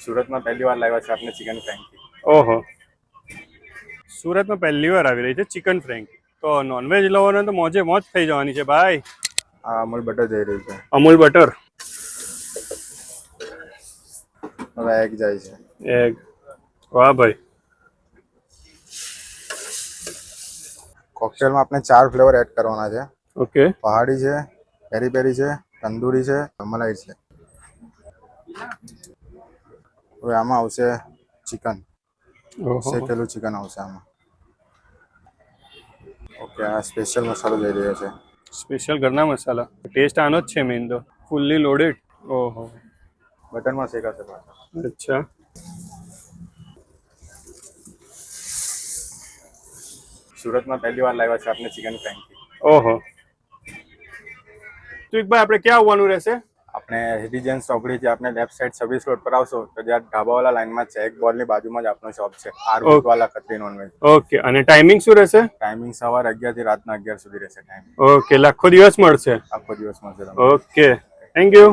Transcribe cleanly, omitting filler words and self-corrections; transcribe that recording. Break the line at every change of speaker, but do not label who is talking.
સુરતમાં પહેલી વાર લાવ્યા છે આપણે ચિકન ફ્રેન્કી.
ઓહો, સુરતમાં પહેલી વાર આવી રહી છે ચિકન ફ્રેન્કી. તો નોનવેજ લવરને તો મોજે મોજ થઈ જવાની છે ભાઈ.
આ અમૂલ બટર જઈ રહ્યું છે.
અમૂલ બટર.
હવે એગ જાય છે.
એગ. વાહ ભાઈ.
કોકટેલમાં આપણે 4 ફ્લેવર એડ કરવાના છે.
ઓકે.
પહાડી છે, પેરી પેરી છે, તંદૂરી છે, મલાઈ છે. હવે આમાં આવશે ચિકન. શેકેલું ચિકન આવશે આમાં. ઓકે, આ સ્પેશિયલ મસાલો જઈ રહ્યો છે.
સ્પેશિયલ ઘરના મસાલા. ટેસ્ટ આનો જ છે મેઇન તો. Fully loaded. ઓહો.
બટરમાં શેકાશે પાછા.
અચ્છા.
સુરતમાં પહેલી વાર લાવ્યા છે આપણે ચિકન ફ્રેન્કી.
ઓહો. તો એક ભાઈ આપણે ક્યાં આવવાનું રહેશે?
આપણે રિલિજન્સ ચોકડીથી આપણે લેફ્ટ સાઈડ સર્વિસ રોડ પર આવશો તો જ્યાં ઢાબાવાળા લાઈનમાં છે એક બોલની બાજુમાં જ આપણો શોપ છે. આરવાલા ખત્રી નોનવેજ.
ઓકે. અને ટાઈમિંગ શું રહેશે?
ટાઈમિંગ સવારે 11 થી રાતના 11 સુધી રહેશે ટાઈમિંગ.
ઓકે, આખો દિવસ મળશે?
આખો દિવસ મળશે.
Okay, thank you.